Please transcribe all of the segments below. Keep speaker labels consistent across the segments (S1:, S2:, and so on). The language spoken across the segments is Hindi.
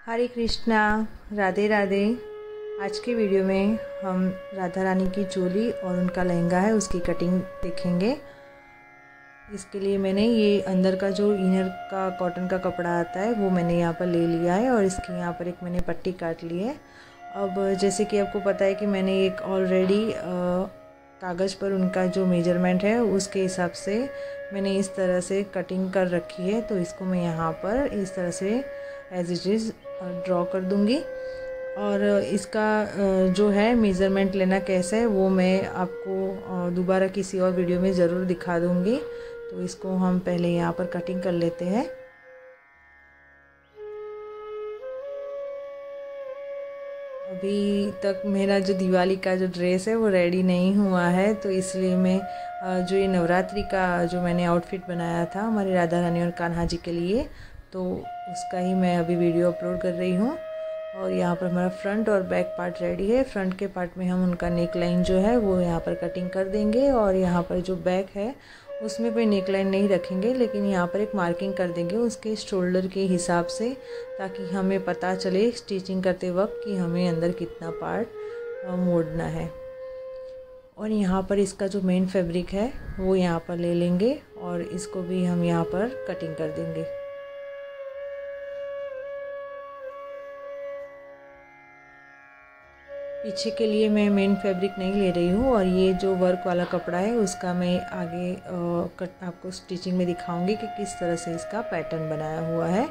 S1: हरे कृष्णा, राधे राधे। आज के वीडियो में हम राधा रानी की चोली और उनका लहंगा है उसकी कटिंग देखेंगे। इसके लिए मैंने ये अंदर का जो इनर का कॉटन का कपड़ा आता है वो मैंने यहाँ पर ले लिया है और इसके यहाँ पर एक मैंने पट्टी काट ली है। अब जैसे कि आपको पता है कि मैंने एक ऑलरेडी कागज़ पर उनका जो मेजरमेंट है उसके हिसाब से मैंने इस तरह से कटिंग कर रखी है, तो इसको मैं यहाँ पर इस तरह से एज इट इज़ ड्रॉ कर दूँगी। और इसका जो है मेज़रमेंट लेना कैसा है वो मैं आपको दोबारा किसी और वीडियो में ज़रूर दिखा दूँगी। तो इसको हम पहले यहाँ पर कटिंग कर लेते हैं। अभी तक मेरा जो दिवाली का जो ड्रेस है वो रेडी नहीं हुआ है, तो इसलिए मैं जो ये नवरात्रि का जो मैंने आउटफिट बनाया था हमारे राधा रानी और कान्हा जी के लिए, तो उसका ही मैं अभी वीडियो अपलोड कर रही हूँ। और यहाँ पर हमारा फ्रंट और बैक पार्ट रेडी है। फ्रंट के पार्ट में हम उनका नेक लाइन जो है वो यहाँ पर कटिंग कर देंगे और यहाँ पर जो बैक है उसमें कोई नेक लाइन नहीं रखेंगे, लेकिन यहाँ पर एक मार्किंग कर देंगे उसके शोल्डर के हिसाब से, ताकि हमें पता चले स्टिचिंग करते वक्त कि हमें अंदर कितना पार्ट मोड़ना है। और यहाँ पर इसका जो मेन फैब्रिक है वो यहाँ पर ले लेंगे और इसको भी हम यहाँ पर कटिंग कर देंगे। पीछे के लिए मैं मेन फैब्रिक नहीं ले रही हूँ और ये जो वर्क वाला कपड़ा है उसका मैं आगे आपको स्टिचिंग में दिखाऊंगी कि किस तरह से इसका पैटर्न बनाया हुआ है।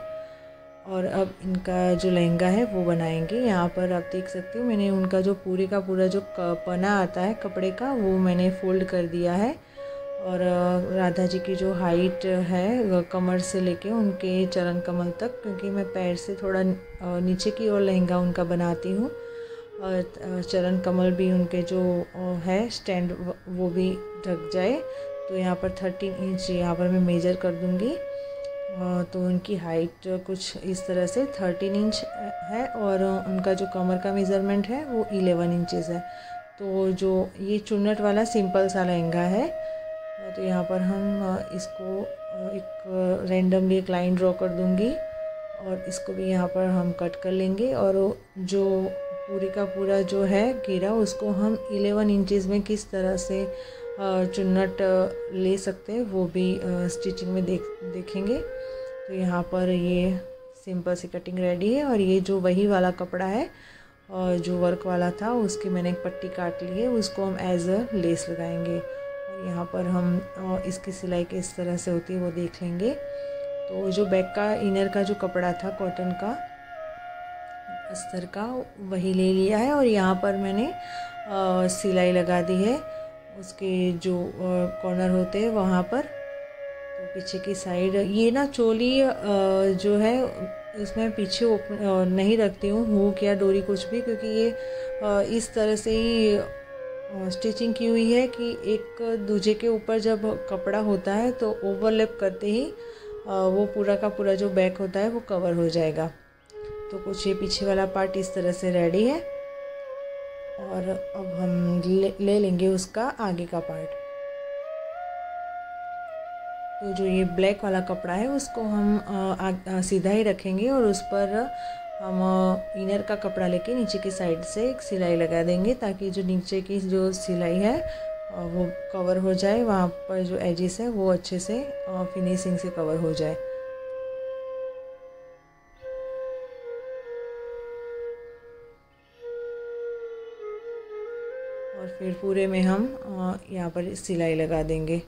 S1: और अब इनका जो लहंगा है वो बनाएंगे। यहाँ पर आप देख सकते हो मैंने उनका जो पूरे का पूरा जो पना आता है कपड़े का वो मैंने फोल्ड कर दिया है। और राधा जी की जो हाइट है कमर से लेके उनके चरण कमल तक, क्योंकि मैं पैर से थोड़ा नीचे की ओर लहंगा उनका बनाती हूँ और चरण कमल भी उनके जो है स्टैंड वो भी ढक जाए, तो यहाँ पर 13 इंच यहाँ पर मैं मेजर कर दूँगी। तो उनकी हाइट कुछ इस तरह से 13 इंच है और उनका जो कमर का मेज़रमेंट है वो 11 इंचेस है। तो जो ये चुन्नट वाला सिंपल सा लहंगा है, तो यहाँ पर हम इसको एक रैंडमली एक लाइन ड्रॉ कर दूँगी और इसको भी यहाँ पर हम कट कर लेंगे। और जो पूरे का पूरा जो है घेरा उसको हम 11 इंचेस में किस तरह से चुन्नट ले सकते हैं वो भी स्टिचिंग में देखेंगे। तो यहाँ पर ये सिंपल सी कटिंग रेडी है। और ये जो वही वाला कपड़ा है और जो वर्क वाला था उसकी मैंने एक पट्टी काट ली है, उसको हम एज अ लेस लगाएंगे। और यहाँ पर हम इसकी सिलाई किस तरह से होती है वो देख लेंगे। तो जो बैक का इनर का जो कपड़ा था कॉटन का अस्तर का वही ले लिया है और यहाँ पर मैंने सिलाई लगा दी है उसके जो कॉर्नर होते हैं वहाँ पर। तो पीछे की साइड ये ना चोली जो है उसमें पीछे नहीं रखती हूँ हुक या डोरी कुछ भी, क्योंकि ये इस तरह से ही स्टिचिंग की हुई है कि एक दूजे के ऊपर जब कपड़ा होता है तो ओवरलैप करते ही वो पूरा का पूरा जो बैक होता है वो कवर हो जाएगा। तो कुछ ये पीछे वाला पार्ट इस तरह से रेडी है और अब हम ले लेंगे उसका आगे का पार्ट। तो जो ये ब्लैक वाला कपड़ा है उसको हम सीधा ही रखेंगे और उस पर हम इनर का कपड़ा लेके नीचे की साइड से एक सिलाई लगा देंगे, ताकि जो नीचे की जो सिलाई है वो कवर हो जाए, वहाँ पर जो एजेस है वो अच्छे से फिनिशिंग से कवर हो जाए। और फिर पूरे में हम यहाँ पर सिलाई लगा देंगे।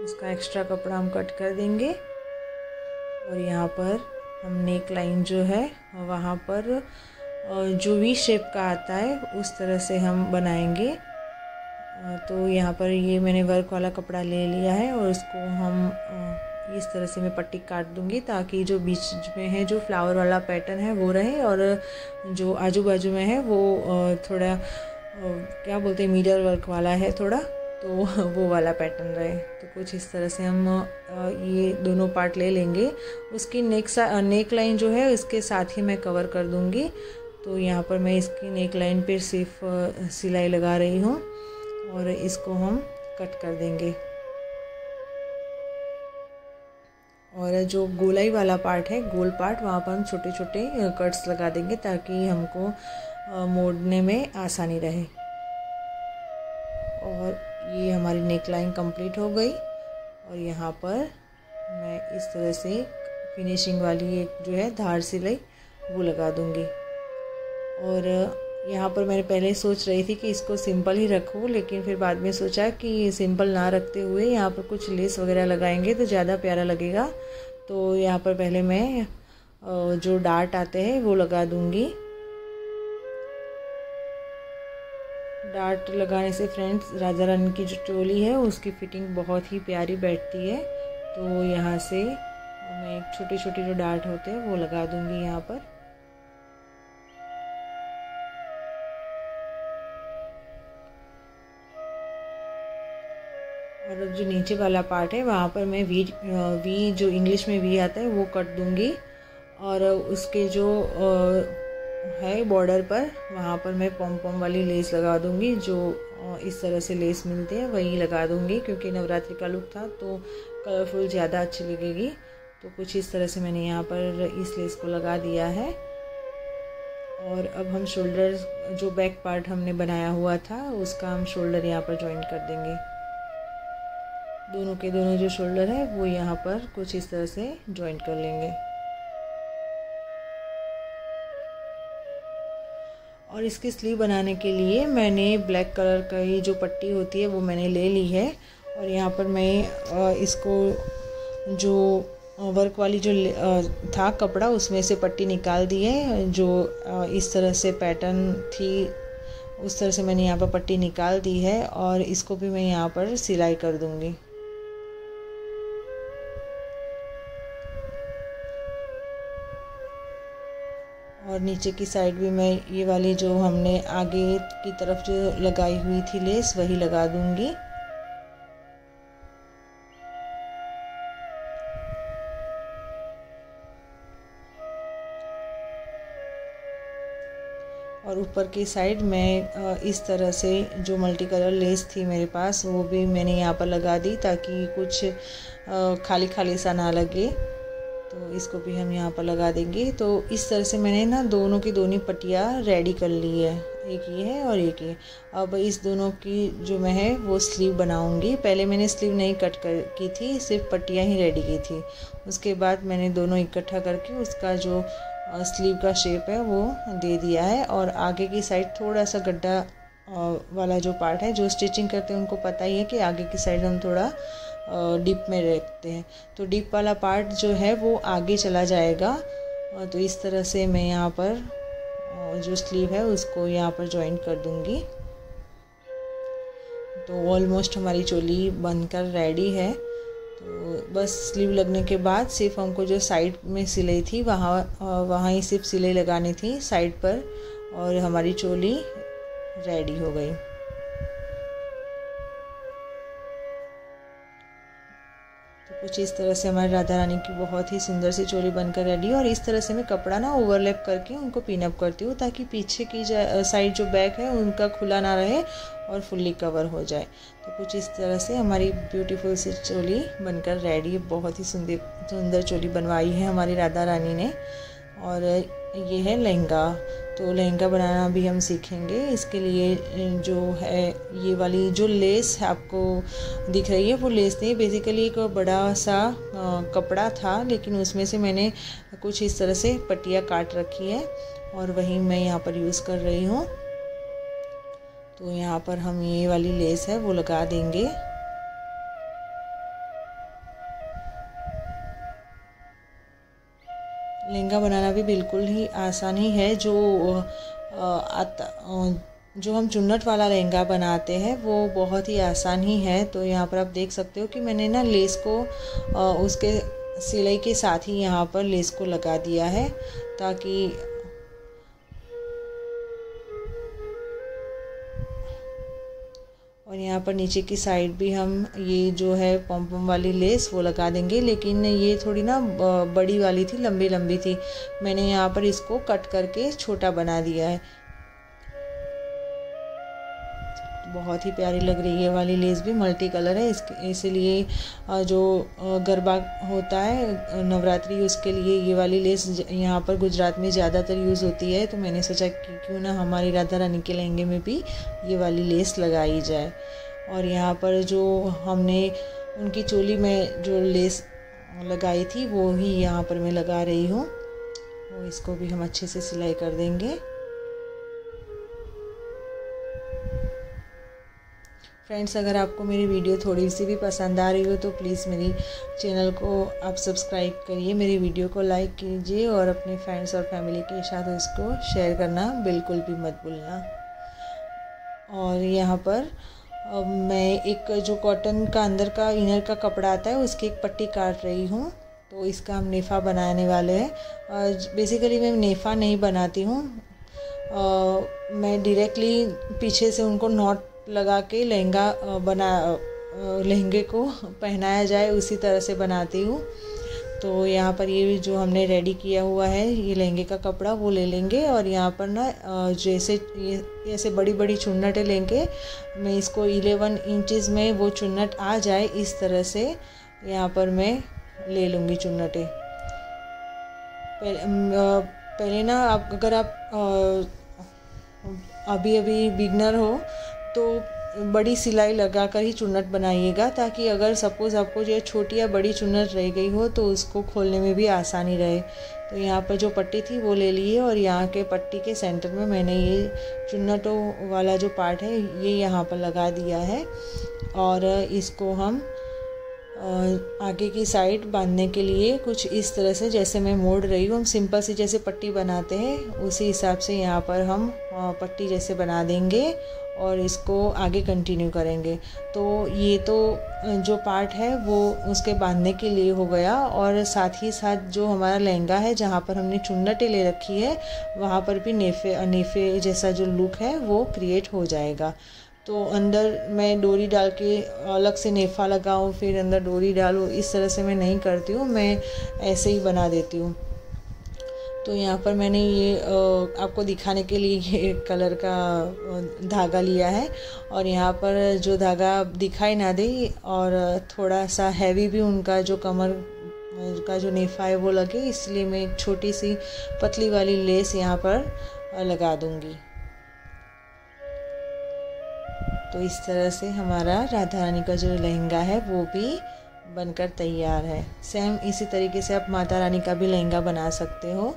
S1: उसका एक्स्ट्रा कपड़ा हम कट कर देंगे और यहाँ पर हम नेक लाइन जो है वहाँ पर जो वी शेप का आता है उस तरह से हम बनाएंगे। तो यहाँ पर ये मैंने वर्क वाला कपड़ा ले लिया है और उसको हम इस तरह से मैं पट्टी काट दूंगी, ताकि जो बीच में है जो फ्लावर वाला पैटर्न है वो रहे और जो आजू बाजू में है वो थोड़ा क्या बोलते हैं मिरर वर्क वाला है थोड़ा, तो वो वाला पैटर्न रहे। तो कुछ इस तरह से हम ये दोनों पार्ट ले लेंगे। उसकी नेक लाइन जो है इसके साथ ही मैं कवर कर दूंगी। तो यहाँ पर मैं इसकी नेक लाइन पर सिर्फ सिलाई लगा रही हूँ और इसको हम कट कर देंगे। और जो गोलाई वाला पार्ट है, गोल पार्ट, वहाँ पर हम छोटे छोटे कट्स लगा देंगे ताकि हमको मोड़ने में आसानी रहे। और ये हमारी नेक लाइन कंप्लीट हो गई और यहाँ पर मैं इस तरह से फिनिशिंग वाली एक जो है धार सिलाई वो लगा दूँगी। और यहाँ पर मैंने पहले सोच रही थी कि इसको सिंपल ही रखूँ, लेकिन फिर बाद में सोचा कि सिंपल ना रखते हुए यहाँ पर कुछ लेस वगैरह लगाएंगे तो ज़्यादा प्यारा लगेगा। तो यहाँ पर पहले मैं जो डार्ट आते हैं वो लगा दूँगी। डार्ट लगाने से फ्रेंड्स राजा रानी की जो चोली है उसकी फिटिंग बहुत ही प्यारी बैठती है। तो यहाँ से मैं छोटे छोटे जो डार्ट होते हैं वो लगा दूँगी यहाँ पर। और जो नीचे वाला पार्ट है वहाँ पर मैं वी जो इंग्लिश में वी आता है वो कट दूँगी। और उसके जो है बॉर्डर पर वहाँ पर मैं पॉम पॉम वाली लेस लगा दूँगी। जो इस तरह से लेस मिलती है वही लगा दूँगी, क्योंकि नवरात्रि का लुक था तो कलरफुल ज़्यादा अच्छी लगेगी। तो कुछ इस तरह से मैंने यहाँ पर इस लेस को लगा दिया है। और अब हम शोल्डर, जो बैक पार्ट हमने बनाया हुआ था उसका हम शोल्डर यहाँ पर ज्वाइन कर देंगे। दोनों के दोनों जो शोल्डर है वो यहाँ पर कुछ इस तरह से ज्वाइन कर लेंगे। और इसकी स्लीव बनाने के लिए मैंने ब्लैक कलर का ही जो पट्टी होती है वो मैंने ले ली है। और यहाँ पर मैं इसको जो वर्क वाली जो था कपड़ा उसमें से पट्टी निकाल दी है। जो इस तरह से पैटर्न थी उस तरह से मैंने यहाँ पर पट्टी निकाल दी है और इसको भी मैं यहाँ पर सिलाई कर दूँगी। और नीचे की साइड भी मैं ये वाली जो हमने आगे की तरफ जो लगाई हुई थी लेस वही लगा दूँगी। और ऊपर की साइड मैं इस तरह से जो मल्टी कलर लेस थी मेरे पास वो भी मैंने यहाँ पर लगा दी ताकि कुछ खाली खाली सा ना लगे। तो इसको भी हम यहाँ पर लगा देंगे। तो इस तरह से मैंने ना दोनों की दोनों पट्टियाँ रेडी कर ली है, एक ये है और एक ये। अब इस दोनों की जो मैं है वो स्लीव बनाऊंगी। पहले मैंने स्लीव नहीं की थी, सिर्फ पट्टियाँ ही रेडी की थी। उसके बाद मैंने दोनों इकट्ठा करके उसका जो स्लीव का शेप है वो दे दिया है। और आगे की साइड थोड़ा सा गड्ढा वाला जो पार्ट है, जो स्टिचिंग करते हैं उनको पता ही है कि आगे की साइड हम थोड़ा डिप में रखते हैं। तो डिप वाला पार्ट जो है वो आगे चला जाएगा। तो इस तरह से मैं यहाँ पर जो स्लीव है उसको यहाँ पर ज्वाइन कर दूँगी। तो ऑलमोस्ट हमारी चोली बनकर रेडी है। तो बस स्लीव लगने के बाद सिर्फ हमको जो साइड में सिलाई थी वहाँ ही सिर्फ सिलाई लगानी थी साइड पर, और हमारी चोली रेडी हो गई। तो कुछ इस तरह से हमारी राधा रानी की बहुत ही सुंदर सी चोली बनकर रेडी है। और इस तरह से मैं कपड़ा ना ओवरलैप करके उनको पिन अप करती हूँ ताकि पीछे की साइड जो बैक है उनका खुला ना रहे और फुल्ली कवर हो जाए। तो कुछ इस तरह से हमारी ब्यूटीफुल सी चोली बनकर रेडी है। बहुत ही सुंदर चोली बनवाई है हमारी राधा रानी ने। और ये है लहंगा। तो लहंगा बनाना भी हम सीखेंगे। इसके लिए जो है ये वाली जो लेस आपको दिख रही है वो लेस नहीं, बेसिकली एक बड़ा सा कपड़ा था, लेकिन उसमें से मैंने कुछ इस तरह से पट्टियाँ काट रखी है और वही मैं यहाँ पर यूज़ कर रही हूँ। तो यहाँ पर हम ये वाली लेस है वो लगा देंगे। लहंगा बनाना भी बिल्कुल ही आसान ही है। जो हम चुन्नट वाला लहंगा बनाते हैं वो बहुत ही आसान ही है। तो यहाँ पर आप देख सकते हो कि मैंने ना लेस को उसके सिलाई के साथ ही यहाँ पर लेस को लगा दिया है ताकि और यहाँ पर नीचे की साइड भी हम ये जो है पॉम पॉम वाली लेस वो लगा देंगे। लेकिन ये थोड़ी ना बड़ी वाली थी, लंबी लंबी थी। मैंने यहाँ पर इसको कट करके छोटा बना दिया है। बहुत ही प्यारी लग रही है। ये वाली लेस भी मल्टी कलर है, इसलिए जो गरबा होता है नवरात्रि, उसके लिए ये वाली लेस यहाँ पर गुजरात में ज़्यादातर यूज़ होती है। तो मैंने सोचा कि क्यों ना हमारी राधा रानी के लहंगे में भी ये वाली लेस लगाई जाए। और यहाँ पर जो हमने उनकी चोली में जो लेस लगाई थी वो ही यहाँ पर मैं लगा रही हूँ। तो इसको भी हम अच्छे से सिलाई कर देंगे। फ्रेंड्स, अगर आपको मेरी वीडियो थोड़ी सी भी पसंद आ रही हो तो प्लीज़ मेरी चैनल को आप सब्सक्राइब करिए, मेरी वीडियो को लाइक कीजिए और अपने फ्रेंड्स और फैमिली के साथ इसको शेयर करना बिल्कुल भी मत भूलना। और यहाँ पर मैं एक जो कॉटन का अंदर का इनर का कपड़ा आता है उसकी एक पट्टी काट रही हूँ। तो इसका हम नेफ़ा बनाने वाले हैं। बेसिकली मैं नेफ़ा नहीं बनाती हूँ, मैं डायरेक्टली पीछे से उनको नॉट लगा के लहंगे को पहनाया जाए उसी तरह से बनाती हूँ। तो यहाँ पर ये जो हमने रेडी किया हुआ है ये लहंगे का कपड़ा वो ले लेंगे और यहाँ पर ना जैसे ये ऐसे बड़ी बड़ी चुन्नटें लेंगे। मैं इसको 11 इंचेस में वो चुन्नट आ जाए इस तरह से यहाँ पर मैं ले लूँगी चुन्नटें। पहले ना अगर आप अभी बिगनर हो तो बड़ी सिलाई लगाकर ही चुन्नट बनाइएगा, ताकि अगर सपोज़ आपको जो छोटी या बड़ी चुन्नट रह गई हो तो उसको खोलने में भी आसानी रहे। तो यहाँ पर जो पट्टी थी वो ले लिए और यहाँ के पट्टी के सेंटर में मैंने ये चुन्नटों वाला जो पार्ट है ये यहाँ पर लगा दिया है। और इसको हम आगे की साइड बांधने के लिए कुछ इस तरह से जैसे मैं मोड़ रही हूँ, हम सिंपल सी जैसे पट्टी बनाते हैं उसी हिसाब से यहाँ पर हम पट्टी जैसे बना देंगे और इसको आगे कंटिन्यू करेंगे। तो ये तो जो पार्ट है वो उसके बांधने के लिए हो गया। और साथ ही साथ जो हमारा लहंगा है जहाँ पर हमने चुन्नटें ले रखी है वहाँ पर भी नेफे जैसा जो लुक है वो क्रिएट हो जाएगा। तो अंदर मैं डोरी डाल के अलग से नेफ़ा लगाऊं फिर अंदर डोरी डालूं, इस तरह से मैं नहीं करती हूँ, मैं ऐसे ही बना देती हूँ। तो यहाँ पर मैंने ये आपको दिखाने के लिए ये कलर का धागा लिया है और यहाँ पर जो धागा दिखाई ना दे और थोड़ा सा हैवी भी उनका जो कमर का जो नेफ़ा है वो लगे, इसलिए मैं एक छोटी सी पतली वाली लेस यहाँ पर लगा दूँगी। तो इस तरह से हमारा राधा रानी का जो लहंगा है वो भी बनकर तैयार है। सेम इसी तरीके से आप माता रानी का भी लहंगा बना सकते हो।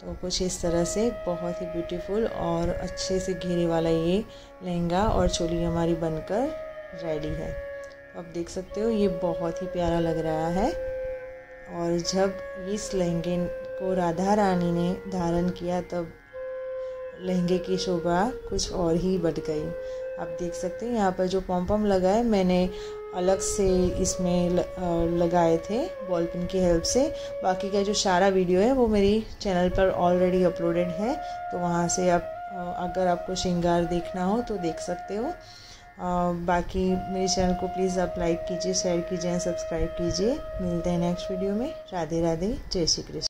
S1: तो कुछ इस तरह से बहुत ही ब्यूटीफुल और अच्छे से घेरे वाला ये लहंगा और चोली हमारी बनकर रेडी है। तो आप देख सकते हो ये बहुत ही प्यारा लग रहा है। और जब इस लहंगे को राधा रानी ने धारण किया तब लहंगे की शोभा कुछ और ही बढ़ गई। आप देख सकते हैं यहाँ पर जो पॉम लगा है मैंने अलग से इसमें लगाए थे बॉल पिन की हेल्प से। बाकी का जो सारा वीडियो है वो मेरी चैनल पर ऑलरेडी अपलोडेड है, तो वहाँ से आप अगर आपको श्रृंगार देखना हो तो देख सकते हो। बाकी मेरे चैनल को प्लीज़ आप लाइक कीजिए, शेयर कीजिए, सब्सक्राइब कीजिए। मिलते हैं नेक्स्ट वीडियो में। राधे राधे, जय श्री कृष्ण।